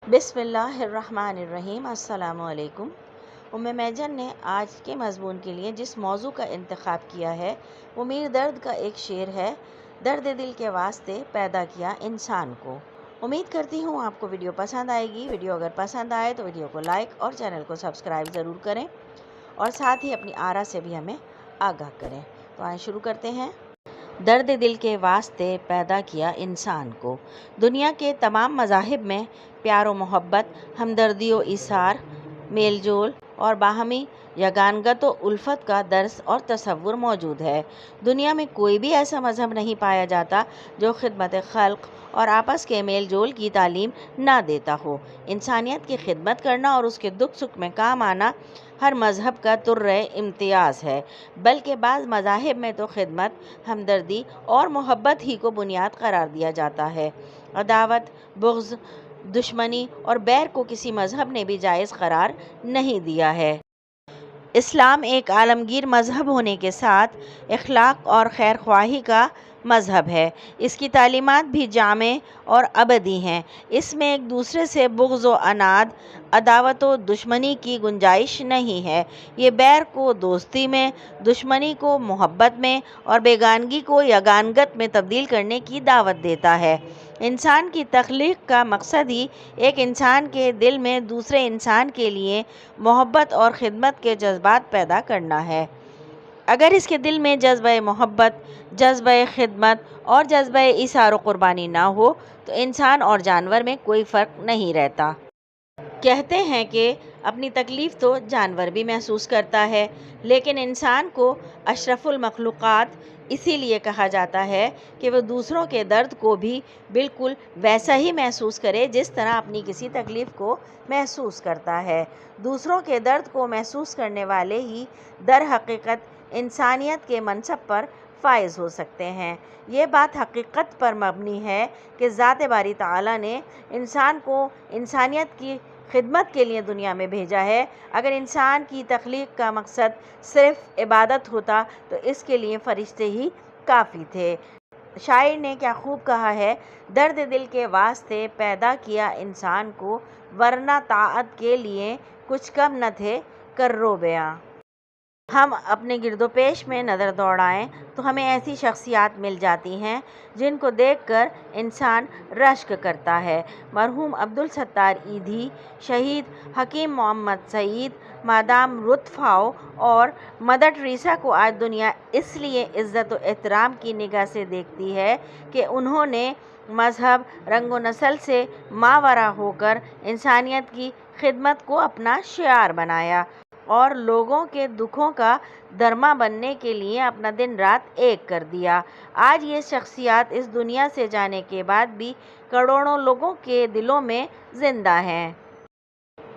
बिस्मिल्लाहिर्रहमानिर्रहीम। अस्सलाम वालेकुम। उम्मे मैजन ने आज के मज़मून के लिए जिस मौजू का इंतखाब किया है वो मीर दर्द का एक शेर है। दर्द दिल के वास्ते पैदा किया इंसान को। उम्मीद करती हूँ आपको वीडियो पसंद आएगी। वीडियो अगर पसंद आए तो वीडियो को लाइक और चैनल को सब्सक्राइब ज़रूर करें और साथ ही अपनी आरा से भी हमें आगाह करें। तो आइए शुरू करते हैं। दर्द दिल के वास्ते पैदा किया इंसान को। दुनिया के तमाम मज़ाहिब में प्यार व मोहब्बत, हमदर्दी व इसार, मेल जोल और बाहमी यगानगत व उल्फत का दर्स और तसव्वुर मौजूद है। दुनिया में कोई भी ऐसा मज़हब नहीं पाया जाता जो खिदमत खल्क़ और आपस के मेल जोल की तालीम ना देता हो। इंसानियत की खिदमत करना और उसके दुख सुख में काम आना हर मज़हब का तुर्रे इम्तियाज़ है, बल्कि बाज़ मज़ाहिब में तो खिदमत, हमदर्दी और मोहब्बत ही को बुनियाद करार दिया जाता है। अदावत, बुग़्ज़, दुश्मनी और बैर को किसी मज़हब ने भी जायज़ करार नहीं दिया है। इस्लाम एक आलमगीर मज़हब होने के साथ इखलाक और खैर ख्वाही का मज़हब है। इसकी तालीमात भी जामे और अबदी हैं। इसमें एक दूसरे से बुग़्ज़ व अनाद, अदावत व दुश्मनी की गुंजाइश नहीं है। ये बैर को दोस्ती में, दुश्मनी को मोहब्बत में और बेगानगी को यगानगत में तब्दील करने की दावत देता है। इंसान की तख्लीक का मकसद ही एक इंसान के दिल में दूसरे इंसान के लिए मोहब्बत और ख़िदमत के जज्बात पैदा करना है। अगर इसके दिल में जज्बा मोहब्बत, जज्बा खिदमत और जज्बा इसार व कुर्बानी ना हो तो इंसान और जानवर में कोई फ़र्क नहीं रहता। कहते हैं कि अपनी तकलीफ़ तो जानवर भी महसूस करता है, लेकिन इंसान को अशरफुल मखलूक़ात इसीलिए कहा जाता है कि वह दूसरों के दर्द को भी बिल्कुल वैसा ही महसूस करे जिस तरह अपनी किसी तकलीफ़ को महसूस करता है। दूसरों के दर्द को महसूस करने वाले ही दर हकीकत इंसानियत के मनसब पर फ़ाइज़ हो सकते हैं। ये बात हकीकत पर मबनी है कि ज़ात बारी ताला ने इंसान को इंसानियत की खिदमत के लिए दुनिया में भेजा है। अगर इंसान की तख्लीक का मकसद सिर्फ़ इबादत होता तो इसके लिए फ़रिश्ते ही काफ़ी थे। शायर ने क्या खूब कहा है, दर्द दिल के वास्ते पैदा किया इंसान को, वरना ताअत के लिए कुछ कम न थे कर्रो बयां। हम अपने गिरदोपेश में नज़र दौड़ाएं तो हमें ऐसी शख्सियात मिल जाती हैं जिनको देखकर इंसान रश्क करता है। मरहूम अब्दुल सत्तार ईधी, शहीद हकीम मोहम्मद सईद, मादाम रुतफ़ाओ और मदर टेरेसा को आज दुनिया इसलिए इज़्ज़त व एहतराम की निगाह से देखती है कि उन्होंने मज़हब, रंग व नस्ल से मावरा होकर इंसानियत की खिदमत को अपना शिआर बनाया और लोगों के दुखों का दरमा बनने के लिए अपना दिन रात एक कर दिया। आज ये शख्सियात इस दुनिया से जाने के बाद भी करोड़ों लोगों के दिलों में ज़िंदा हैं।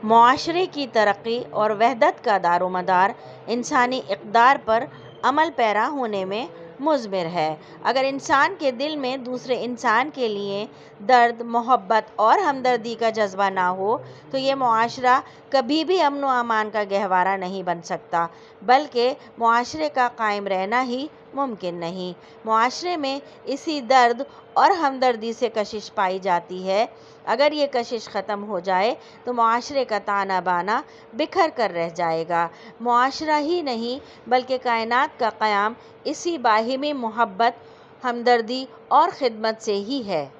मुआशरे की तरक्की और वहदत का दारोमदार इंसानी इक़दार पर अमल पैरा होने में मुज़मिर है। अगर इंसान के दिल में दूसरे इंसान के लिए दर्द, मोहब्बत और हमदर्दी का जज्बा ना हो तो ये मुआशरा कभी भी अमन व अमान का गहवारा नहीं बन सकता, बल्कि मुआशरे का कायम रहना ही मुमकिन नहीं। मुआशरे में इसी दर्द और हमदर्दी से कशिश पाई जाती है। अगर ये कशिश ख़त्म हो जाए तो मुआशरे का ताना बाना बिखर कर रह जाएगा। मुआशरा ही नहीं बल्कि कायनात का क़याम इसी बाहिमी मोहब्बत, हमदर्दी और ख़िदमत से ही है।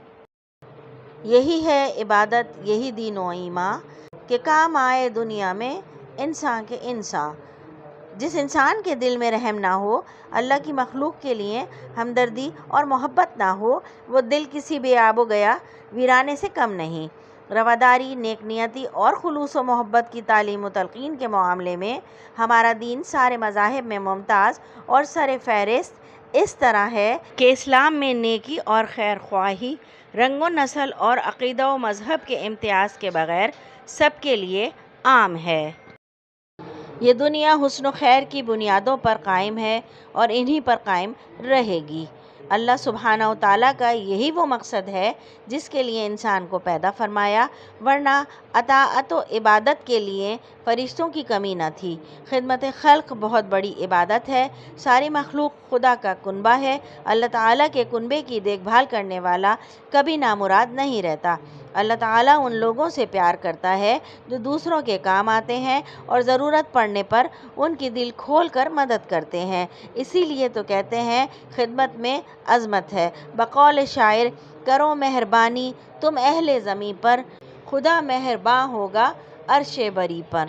यही है इबादत, यही दीन व ईमान के काम आए दुनिया में इंसान के इंसान। जिस इंसान के दिल में रहम ना हो, अल्लाह की मखलूक के लिए हमदर्दी और मोहब्बत ना हो, वो दिल किसी बेआबो गया वीराने से कम नहीं। रवादारी, नेकनियती और खुलूस व मोहब्बत की तालीम व तलक़ीन के मामले में हमारा दीन सारे मज़ाहिब में मुमताज़ और सर फ़हरिस्त इस तरह है कि इस्लाम में नेकी और खैर ख्वाही, रंग व नस्ल और अक़ीदा व मज़हब के इम्तियाज़ के बग़ैर सबके लिए आम है। ये दुनिया हुस्न व खैर की बुनियादों पर कायम है और इन्हीं पर कायम रहेगी। अल्लाह सुब्हानहू तआला का यही वो मकसद है जिसके लिए इंसान को पैदा फरमाया, वरना अताअत व इबादत के लिए फ़रिश्तों की कमी न थी। खिदमत खल्क़ बहुत बड़ी इबादत है। सारी मखलूक खुदा का कुनबा है। अल्लाह ताला के कुनबे की देखभाल करने वाला कभी नामुराद नहीं रहता। اللہ تعالیٰ ان لوگوں سے پیار کرتا ہے جو دوسروں کے کام آتے ہیں اور ضرورت پڑنے پر ان کی دل کھول کر مدد کرتے ہیں۔ اسی لیے تو کہتے ہیں خدمت میں عظمت ہے۔ بقول شاعر، کرو مہربانی تم اہل زمیں پر، خدا مہرباں ہوگا عرش بری پر۔